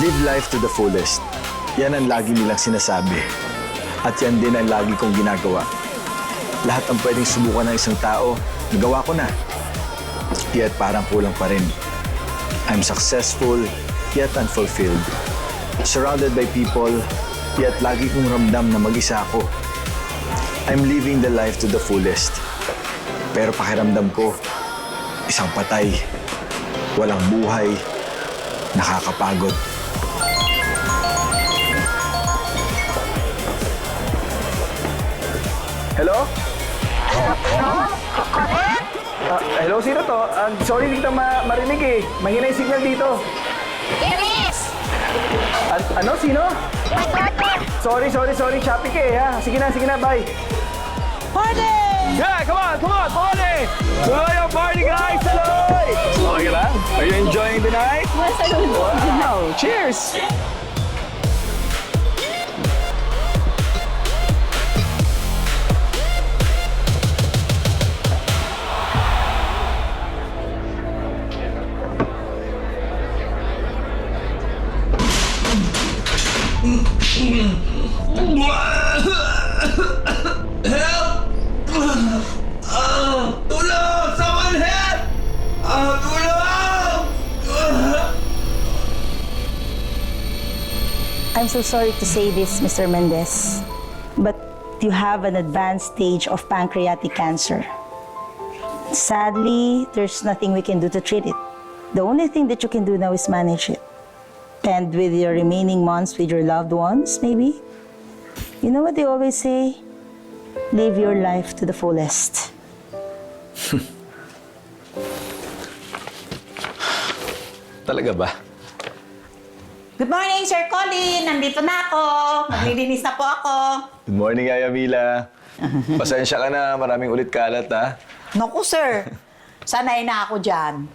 Live life to the fullest. Yan ang lagi nilang sinasabi. At yan din ang lagi kong ginagawa. Lahat ang pwedeng subukan ng isang tao, nagawa ko na. Yet parang kulang pa rin. I'm successful, yet unfulfilled. Surrounded by people, yet lagi kong ramdam na mag-isa ako. I'm living the life to the fullest. Pero pakiramdam ko, isang patay, walang buhay, nakakapagod. Hello? Hello, sino to? Sorry, hindi kita marinig eh. Mahina yung signal dito. Iris! Ano? Sino? My daughter! Sorry. Choppy ka eh, ha? Sige na, bye. Party! Yeah, come on, party! Tuloy ang party, guys! Tuloy! Okay lang? Are you enjoying the night? Wow! Cheers! Tulong! Someone help! Tulong! I'm so sorry to say this, Mr. Mendez, but you have an advanced stage of pancreatic cancer. Sadly, there's nothing we can do to treat it. The only thing that you can do now is manage it. And with your remaining months with your loved ones, maybe, you know what they always say? Live your life to the fullest. Talaga ba? Good morning, Sir Colin! Nandito na ako. Maglilinis na po ako. Good morning, Aya Mila. Pasensya ka na, maraming ulit kalat, ha? Naku, sir. Sanay na ako dyan.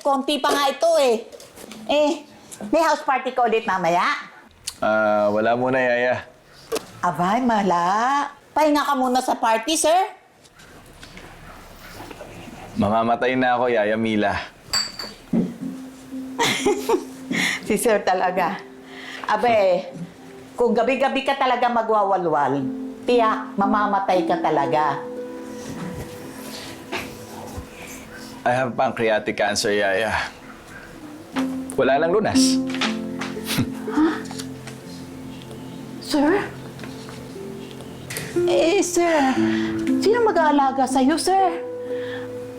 Konti pa nga ito eh. May house party ka ulit mamaya? Wala muna, Yaya. Abay, mala. Pahinga ka muna sa party, sir. Mamamatay na ako, Yaya Mila. Si sir talaga. Abe, kung gabi-gabi ka talaga magwawalwal, tiyak, mamamatay ka talaga. I have pancreatic cancer, Yaya. Wala lang lunas. Sir? Sir, sino mag-aalaga sa'yo, sir?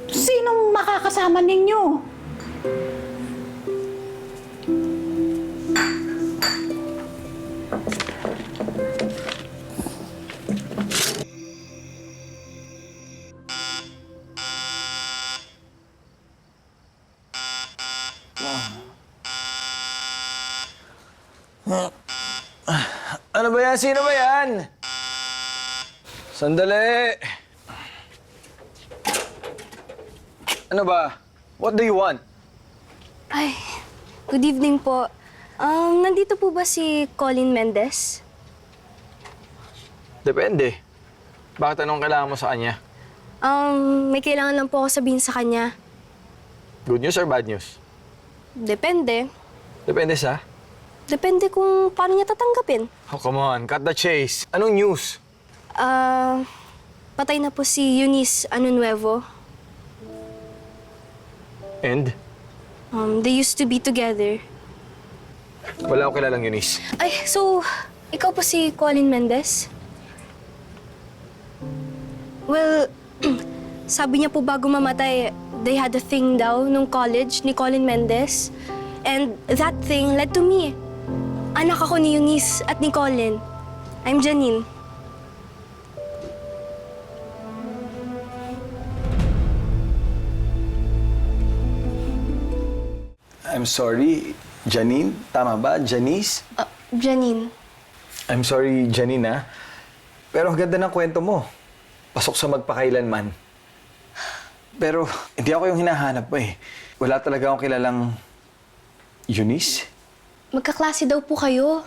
Sinong makakasama ninyo? Ano ba yan? Sino ba yan? Sandali! Ano ba? What do you want? Ay, good evening po. Nandito po ba si Colin Mendez? Depende. Bakit anong kailangan mo sa kanya? May kailangan lang po ako sabihin sa kanya. Good news or bad news? Depende. Depende sa? Depende kung paano niya tatanggapin. Oh, come on. Cut the chase. Anong news? Patay na po si Eunice Anunuevo. And? They used to be together. Wala akong kilalang Eunice. Ay, so, ikaw po si Colin Mendez? Well, sabi niya po bago mamatay, they had a thing daw nung college ni Colin Mendez. And that thing led to me. Anak ako ni Eunice at ni Colin. I'm Janine. I'm sorry, Janine? Tama ba? Janice? Janine. I'm sorry, Janine, ha? Pero ang ganda ng kwento mo. Pasok sa magpakailanman. Pero hindi ako yung hinahanap mo eh. Wala talaga akong kilalang Eunice? Magkaklase daw po kayo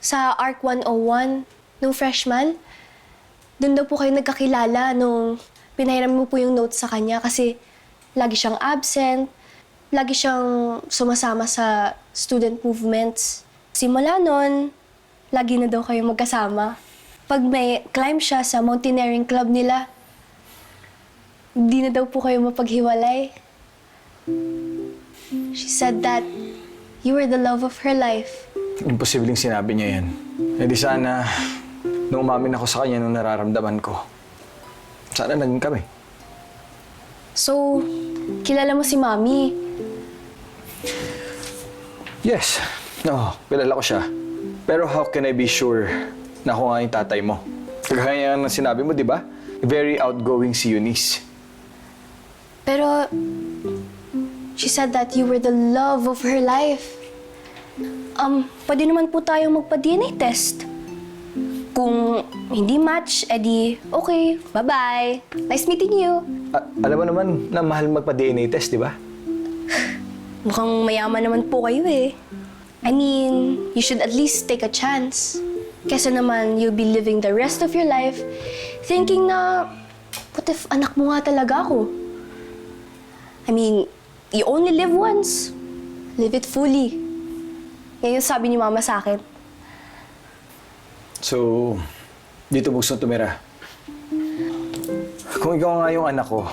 sa ARC 101 nung freshman. Doon daw po kayo nagkakilala nung pinahiram mo po yung notes sa kanya kasi lagi siyang absent. lagi siyang sumasama sa student movements. Simula nun, lagi na daw kayo magkasama. Pag may climb siya sa mountaineering club nila, hindi na daw po kayo mapaghiwalay. She said that you were the love of her life. Imposibleng sinabi niya yan. Eh di sana, nung umamin ako sa kanya nung nararamdaman ko, sana naging kami. So, kilala mo si Mami. Yes. No, kilala ko siya. Pero how can I be sure na ako nga yung tatay mo? Kagaya ng sinabi mo, di ba? Very outgoing si Eunice. Pero, she said that you were the love of her life. Pwede naman po tayong magpa-DNA test. Kung hindi match, edi okay, bye-bye. Nice meeting you. Alam mo naman na mahal magpa-DNA test, di ba? Mukhang mayaman naman po kayo eh. I mean, you should at least take a chance. Kesa naman, you'll be living the rest of your life thinking na, what if anak mo nga talaga ako? I mean, you only live once. Live it fully. Yan yung sabi ni Mama sa akin. So, dito gusto tumira. Kung ikaw nga yung anak ko,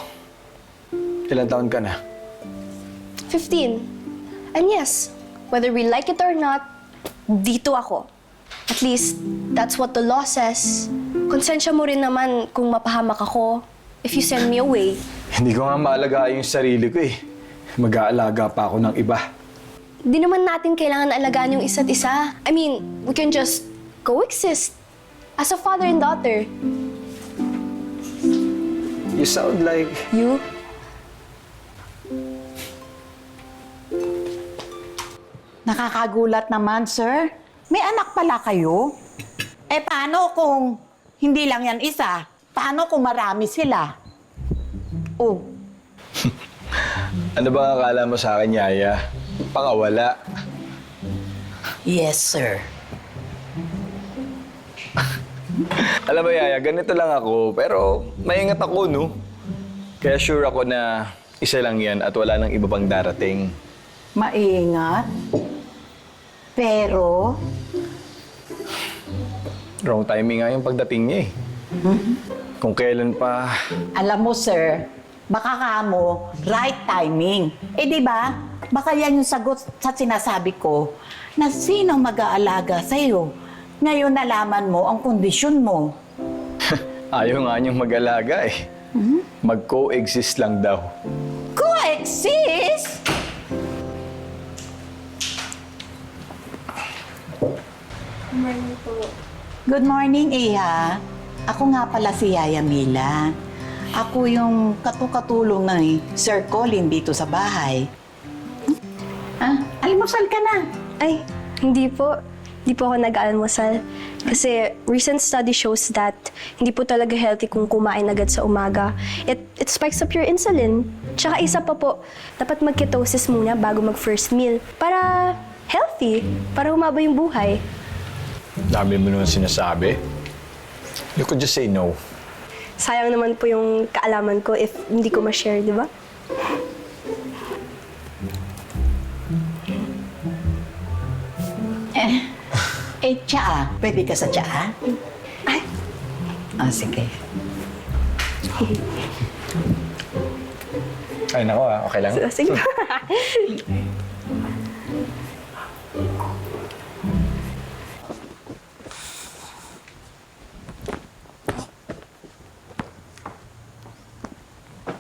ilang taon ka na? 15. And yes, whether we like it or not, dito ako. At least, that's what the law says. Konsensya mo rin naman kung mapahamak ako if you send me away. Hindi ko nga maalagaan yung sarili ko eh. Mag-aalaga pa ako ng iba. Di naman natin kailangan alagaan yung isa't isa. I mean, we can just coexist as a father and daughter. You sound like... You? Nakakagulat naman, sir. May anak pala kayo? Eh, paano kung hindi lang yan isa? Paano kung marami sila? Oh, Ano ba akala mo sa akin, Yaya? Pangawala. yes, sir. Alam mo, Yaya, ganito lang ako, pero maingat ako, no? Kaya sure ako na isa lang yan at wala nang iba pang darating. Maingat. Pero, Wrong timing nga yung pagdating niya eh. Kung kailan pa... alam mo, sir, baka kamo, right timing. Eh, di ba? Baka yan yung sagot sa sinasabi ko na sino mag-aalaga sa'yo. Ngayon nalaman mo ang kondisyon mo. Ayaw nga niyang mag-alaga eh. Mag-coexist lang daw. Coexist? Good morning, Iha. Ako nga pala si Yaya Mila. Ako yung katulong ng Sir Colin dito sa bahay. Almusal ka na. Ay, hindi po. Hindi po ako nag-almusal. Kasi recent study shows that hindi po talaga healthy kung kumain agad sa umaga. It spikes up your insulin. Tsaka isa pa po, dapat mag-ketosis muna bago mag-first meal. Para healthy. Para humaba yung buhay. Dami mo naman sinasabi. You could just say no. Sayang naman po yung kaalaman ko if hindi ko ma-share, di ba? Tsaa. Pwede ka sa tsaa? Ay, Sige. Ay, nako okay lang. sige.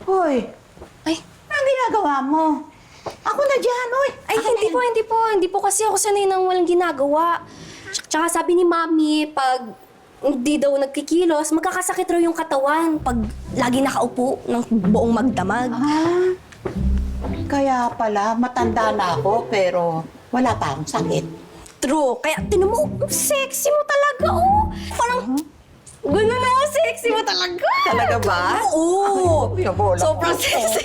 Hoy, Ay, anong ginagawa mo? Ako na dyan, hoy. Ay, hindi po. Hindi po kasi ako sanay nang walang ginagawa. Tsaka sabi ni Mami, pag hindi daw nagkikilos, magkakasakit raw yung katawan pag lagi nakaupo ng buong magdamag. Kaya pala, matanda na ako, pero wala pa akong sakit. True. Kaya, tinan mo, sexy mo talaga, oh. Parang, gano'n na, sexy mo talaga. Talaga ba? Oo. Ay, bola. Sobrang sexy.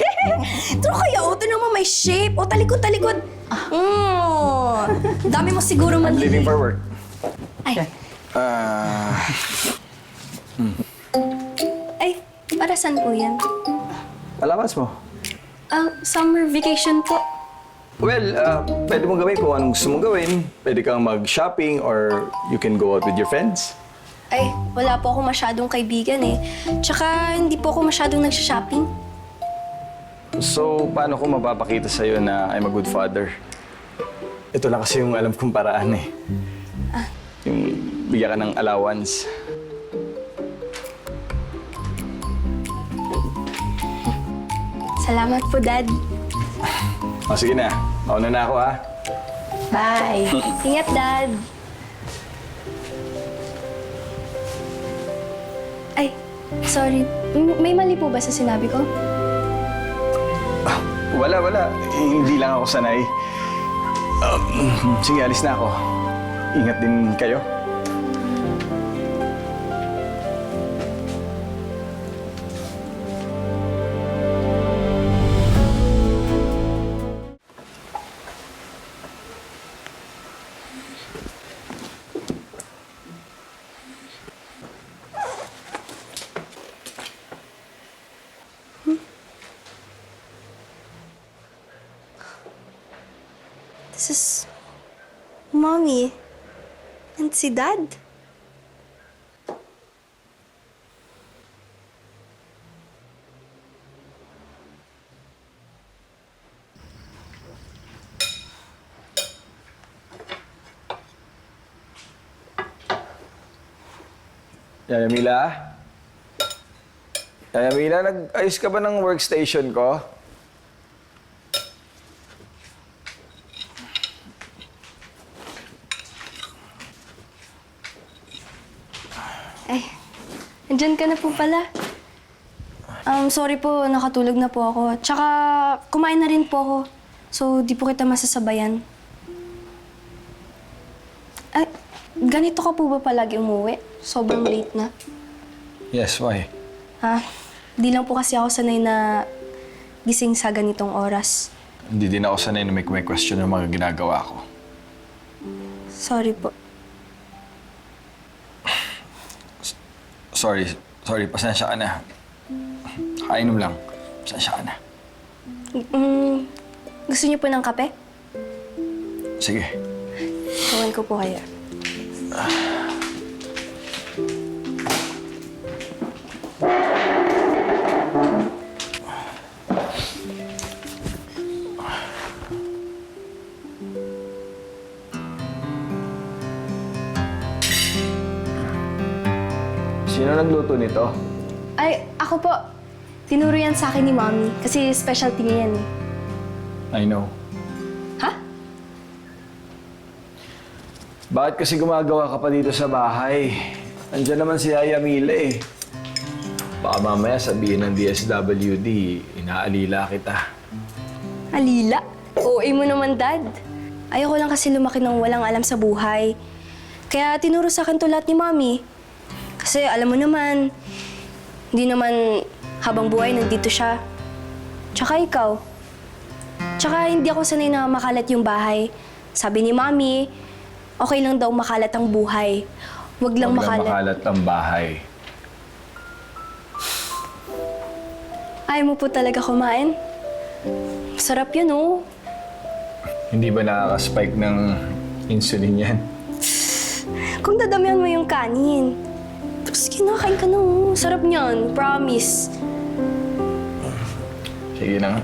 True kaya, oh, tinan mo, may shape. Oh, talikod. Dami mo siguro I'm leaving for work. Ay, para saan po yan? Alamas mo. Summer vacation po. Well, pwede mong gawin kung anong gusto mong gawin. Pwede kang mag-shopping or you can go out with your friends. Ay, wala po ako masyadong kaibigan eh. Tsaka hindi po ako masyadong nagsha-shopping. So, paano ko mapapakita sa'yo na I'm a good father? Ito lang kasi yung alam kong paraan eh. Yung bigyan ka ng allowance. Salamat po, Dad. O, sige na. Mauna na ako, ha? Bye. Ingat, Dad. Ay, sorry. May mali po ba sa sinabi ko? Wala. Hindi lang ako sanay. Sige, alis na ako. Ingat din kayo. This is Mommy and si Dad. Yaya Mila? Yaya Mila, nag-ayos ka ba ng workstation ko? Ay, andyan ka na po pala. Sorry po, nakatulog na po ako. Tsaka, kumain na rin po ako. So, di po kita masasabayan. Ay, ganito ka po ba palagi umuwi? Sobrang late na. Yes, why? Di lang po kasi ako sanay na gising sa ganitong oras. Hindi din ako sanay na may question ng mga ginagawa ko. Sorry po. Sorry, pasensya ka na. Kainom lang. Pasensya ka na. Gusto niyo po ng kape? Sige. Tawan ko po kayo. Sino nagluto nito? Ay, ako po. Tinuro yan sa akin ni Mommy kasi specialty niya yan eh. I know. Ha? Bakit kasi gumagawa ka pa dito sa bahay? Andiyan naman si Yaya Mila eh. Baka mamaya sabihin ng DSWD, inaalila kita. Alila? OA mo naman, Dad. Ayoko lang kasi lumaki ng walang alam sa buhay. Kaya tinuro sa akin to lahat ni Mommy. Kasi alam mo naman, hindi naman habang buhay nandito siya. Tsaka ikaw. Tsaka hindi ako sanay na makalat yung bahay. Sabi ni Mommy, okay lang daw makalat ang buhay. Huwag lang makalat. ang bahay. Ayaw mo po talaga kumain? Sarap yun, oh. Hindi ba nakaka-spike ng insulin yan? Kung dadamihan mo yung kanin. Sige na, kain ka na, oh. Sarap niyan, promise. Sige na nga.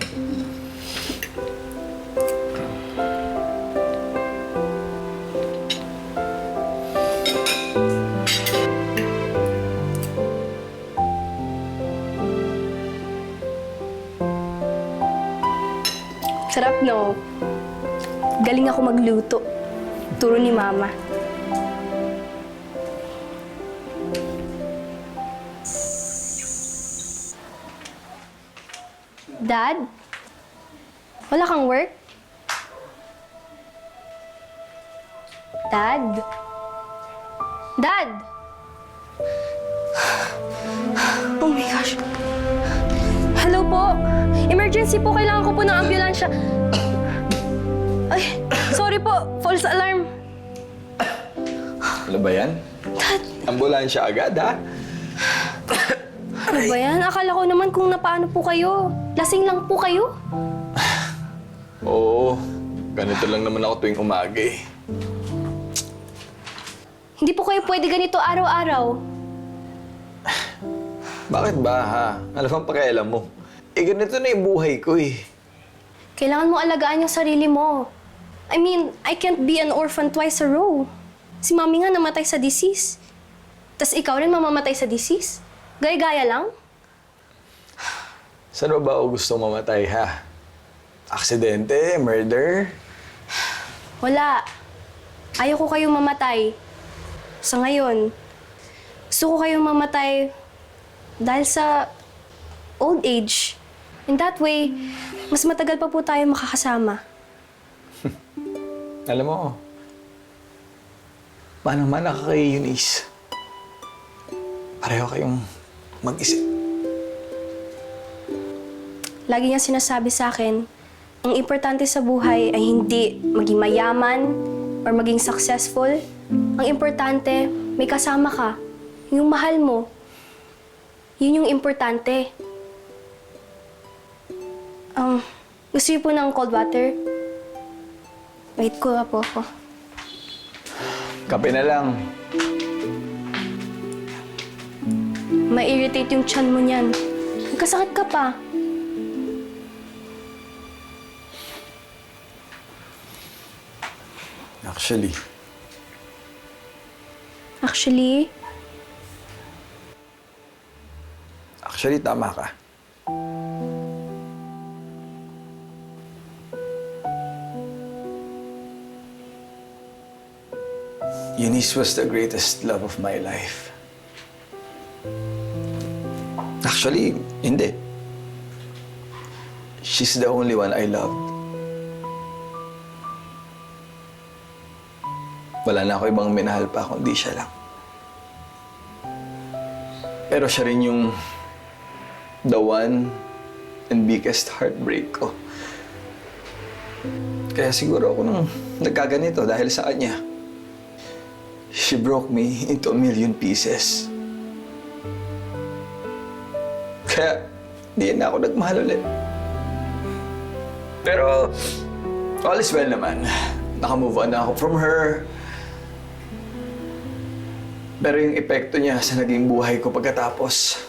Sarap, no? Galing ako magluto. Turo ni Mama. Dad? Wala kang work? Dad? Dad? Oh my gosh. Hello po. Emergency po. Kailangan ko po ng ambulansya. Ay, sorry po. False alarm. Ano ba yan? Dad, Ambulansya agad, ha? ano ba yan? Akala ko naman kung napaano po kayo. Lasing lang po kayo. Oo, Ganito lang naman ako tuwing umaga eh. Hindi po kayo pwede ganito araw-araw. Bakit ba ha? Alam mo ang pakialam mo. Eh ganito na yung buhay ko eh. Kailangan mo alagaan yung sarili mo. I mean, I can't be an orphan twice a row. Si Mami nga namatay sa disease. Tas ikaw rin mamamatay sa disease. Gaya-gaya lang. Saan ba ako gusto mamatay ha? Aksidente? Murder? Wala. Ayaw ko kayong mamatay. Sa ngayon, gusto ko kayong mamatay dahil sa old age. In that way, mas matagal pa po tayo makakasama. Alam mo, paano man ka kay Eunice? Pareho kayong mag-isip. Lagi niya sinasabi sa akin, ang importante sa buhay ay hindi maging mayaman or maging successful. Ang importante, may kasama ka. Yung mahal mo. Yun yung importante. Gusto niyo po ng cold water? Wait, kuha po ako. Kape na lang. Ma-irritate yung tiyan mo niyan. Magkasakit ka pa. Actually, tama ka. Eunice was the greatest love of my life. Actually, hindi. She's the only one I loved. Wala na ako ibang minahal pa kundi siya lang. Pero siya rin yung the one and biggest heartbreak ko. Kaya siguro ako nung nagkaganito dahil sa kanya. She broke me into 1,000,000 pieces. Kaya di na ako nagmahal ulit. Pero all is well naman. Naka-move on na ako from her. Pero yung epekto niya sa naging buhay ko pagkatapos,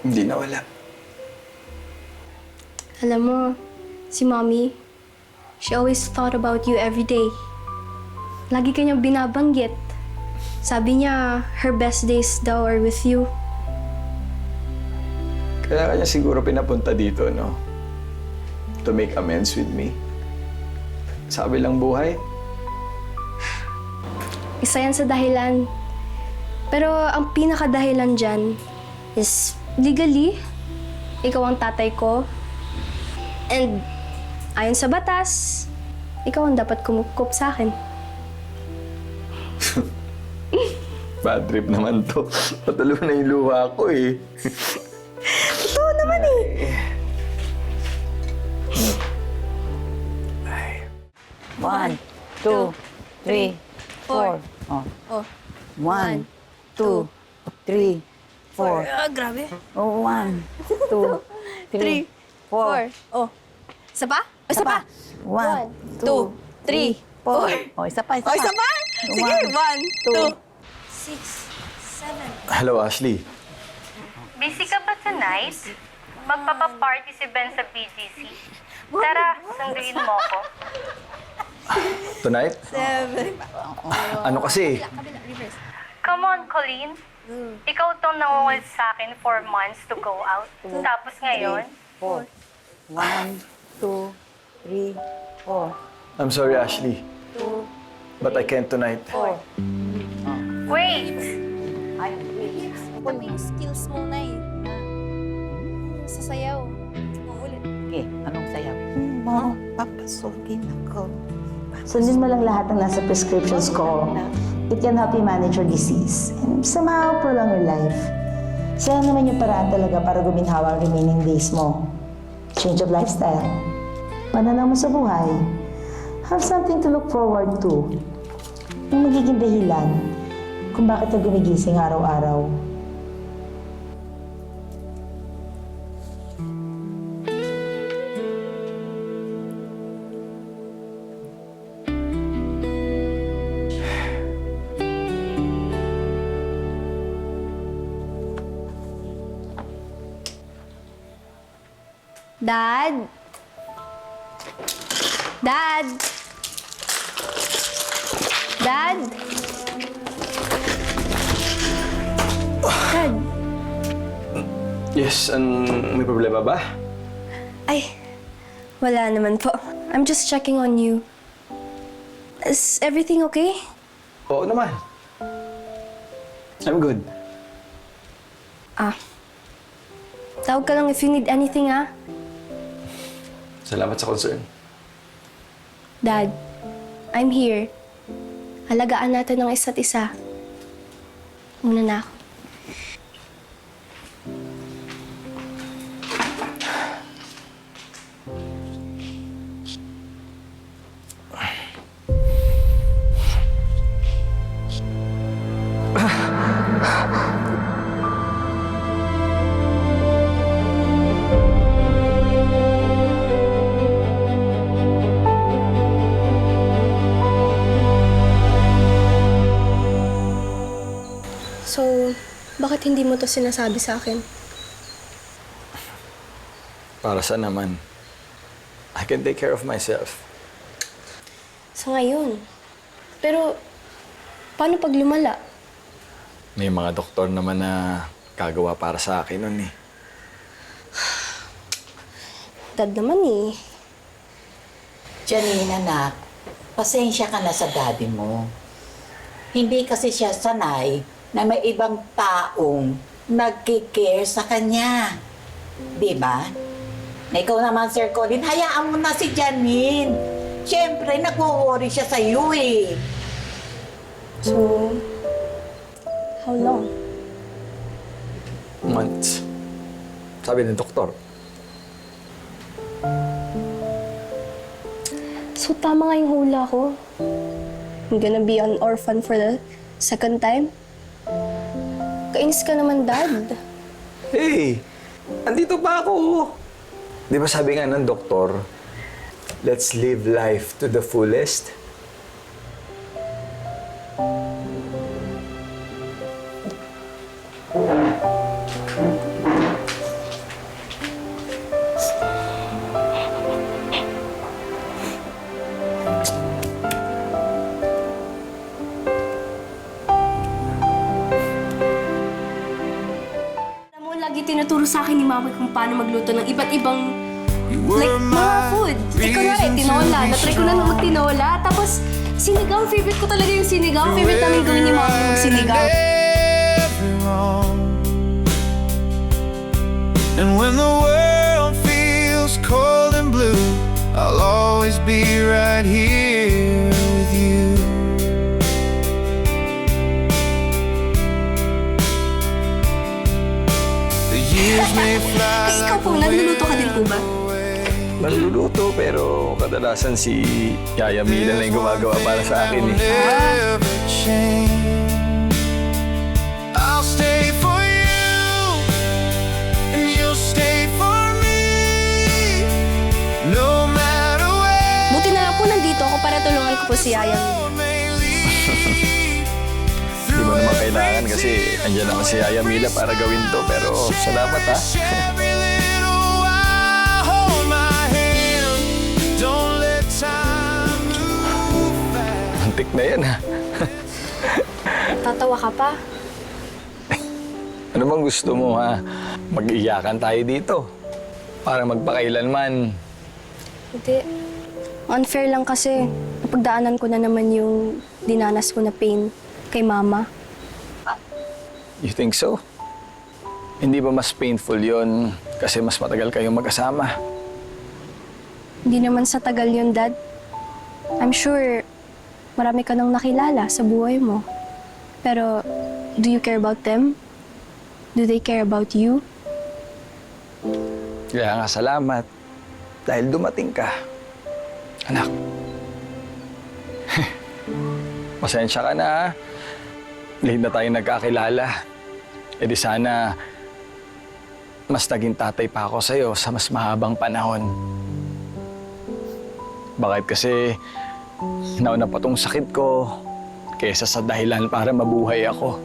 hindi nawala. Alam mo, si Mommy, she always thought about you every day. Lagi kanyang binabanggit. Sabi niya, her best days daw are with you. Kaya kanya siguro pinapunta dito, no? To make amends with me. Sa kabilang buhay. Isa yan sa dahilan. Pero ang pinakadahilan dyan is legally, ikaw ang tatay ko. And ayon sa batas, ikaw ang dapat kumukup sa akin. Bad trip naman to. Patuloy na yung luha ko eh. Totoo naman eh. One, two, three, four. Oh. Oh. 1, 2, 3, 4. Grabe. Oh, 1, 2, 3, 4. Oh. Isa pa? Isa pa? 1, 2, 3, 4. Oh, isa pa, isa pa. Oh, isa pa? Sige, 1, 2, 6, 7. Hello, Ashley. Busy ka ba tonight? Magpapaparty si Ben sa BGC. Tara, sunduin mo ko. Tonight? Ano kasi? Come on, Colleen. Ikaw tong nangungulit sa akin for months to go out. Tapos ngayon, 4. 1, 2, 3, 4. I'm sorry, Ashley. But I can't tonight. wait! Ay, Ito mo yung skills mo, Nay. Sa sayaw. Uulit. okay, anong sayaw? Papasukin ako. Sundin mo lang lahat ng nasa prescriptions ko. It can help you manage your disease and somehow prolong your life. Saan naman yung paraan talaga para guminhawa ang remaining days mo? Change of lifestyle. Pananaw mo sa buhay. Have something to look forward to. Yung magiging dahilan kung bakit ka gumigising araw-araw. Dad? Dad? Dad? Dad? Yes, may problema ba? Ay, wala naman po. I'm just checking on you. Is everything okay? Oo naman. I'm good. Tawag ka lang if you need anything, ah. Salamat sa concern. Dad, I'm here. Halagaan natin ang isa't isa. Muna na ako. So, bakit hindi mo to sinasabi sa akin? Para sa naman. I can take care of myself. Sa ngayon. Pero, paano pag lumala? May mga doktor naman na gagawa para sa akin nun eh. Dad naman eh. Janine, anak, pasensya ka na sa daddy mo. Hindi kasi siya sanay na may ibang taong nagkikare sa kanya. Di ba? Ikaw naman, Sir Colin, hayaan mo na si Janine. Siyempre, nag-worry siya sa iyo eh. So, how long? Months. Sabi ng doktor. So, tama nga yung hula ko. I'm gonna be an orphan for the second time? Kainis ka naman, Dad. Hey! Andito pa ako! Di ba sabi nga ng doktor, let's live life to the fullest? Alam mo, lagi tinuturo sa akin ni Mama kung paano magluto ng iba't ibang like, mga food. Ikaw na tinola. Natry ko na nung magtinola. Tapos, sinigang. Favorite ko talaga yung sinigang. Favorite namin gawin ni Mama yung sinigang. And when the world feels cold and blue, I'll always be right here with you. The years may fly. Ikaw po, nagluluto ka din po ba? Maluluto pero kadalasan si Yaya Mila lang yung gumagawa para sa akin eh. Never change. I'll stay for you, and you'll stay for me. No matter where Buti na lang po nandito ako para tulungan ko po si Yaya. may lead. Di mo naman kailangan kasi andyan naman si Yaya Mila para gawin to. Pero salamat ha. Every little while, hold my hand. Don't let time move fast. Antik na yan ha. Tatawa ka pa? Ano bang gusto mo ha? Mag-iyakan tayo dito. Para magpakailanman. Hindi. Unfair lang kasi napagdaanan ko na naman yung dinanas ko na pain kay Mama. You think so? Hindi ba mas painful yon kasi mas matagal kayong mag-asama? Hindi naman sa tagal yun, Dad. I'm sure marami ka nang nakilala sa buhay mo. Pero, do you care about them? Do they care about you? Kaya nga salamat. Dahil dumating ka. Anak. Pasensya ka na ha. Late na tayo nagkakilala. E di sana mas naging tatay pa ako sa'yo sa mas mahabang panahon. Bakit kasi nauna pa tong sakit ko kaysa sa dahilan para mabuhay ako.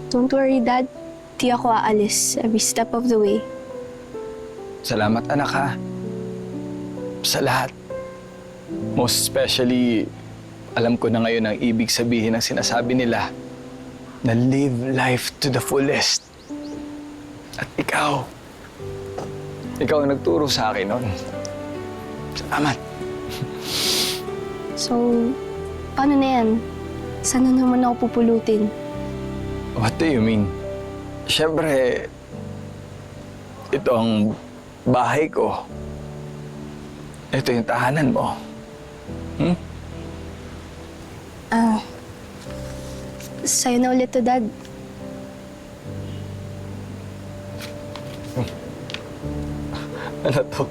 Don't worry, Dad. Di ako aalis every step of the way. Salamat anak ha. Sa lahat. Most especially, alam ko na ngayon ang ibig sabihin ng sinasabi nila na live life to the fullest. At ikaw ang nagturo sa akin nun. Salamat. So, paano na yan? Sana naman ako pupulutin. What do you mean? Siyempre, ito ang bahay ko. Ito yung tahanan mo. Sa'yo na ulit to, Dad. Ano to?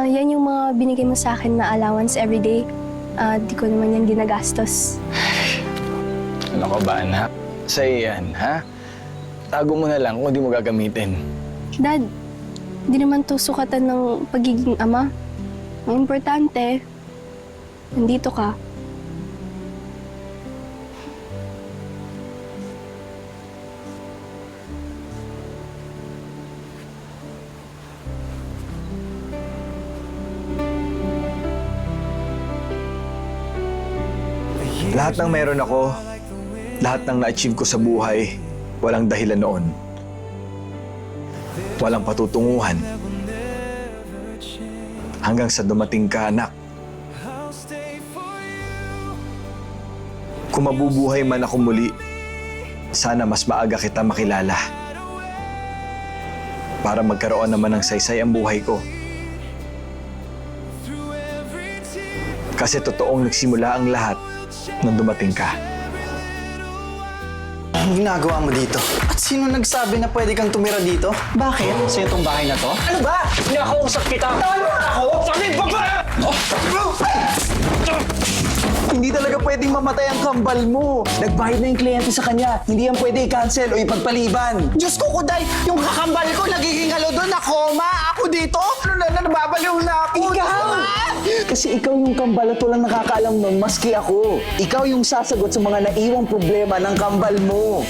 Yan yung mga binigay mo sa akin na allowance everyday. Di ko naman yan ginagastos. Ano ka ba, anak? Sa'yo yan, ha? Tago mo na lang kung di mo gagamitin. Dad, di naman to sukatan ng pagiging ama. Ang importante, nandito ka. Lahat ng meron ako, lahat ng na-achieve ko sa buhay, walang dahilan noon. Walang patutunguhan. Hanggang sa dumating ka, anak. Kung mabubuhay man ako muli, sana mas maaga kita makilala. Para magkaroon naman ng saysay ang buhay ko. Kasi totoong nagsimula ang lahat nung dumating ka. Anong ginagawa mo dito? At sino nagsabi na pwede kang tumira dito? Bakit? Sa itong bahay na to? Ano ba? Nakausap kita! Tama ako! Bakit ba ba? Hindi talaga pwedeng mamatay ang kambal mo. Nagbayad na yung kliyente sa kanya. Hindi yan pwede i-cancel o ipagpaliban. Diyos ko, Kuday! Yung kakambal ko nagiging halo doon na koma! Ako dito? Ano na, nababaliw na ako! Ikaw! Kasi ikaw yung kambal at walang nakakaalam nun, maski ako. Ikaw yung sasagot sa mga naiwang problema ng kambal mo.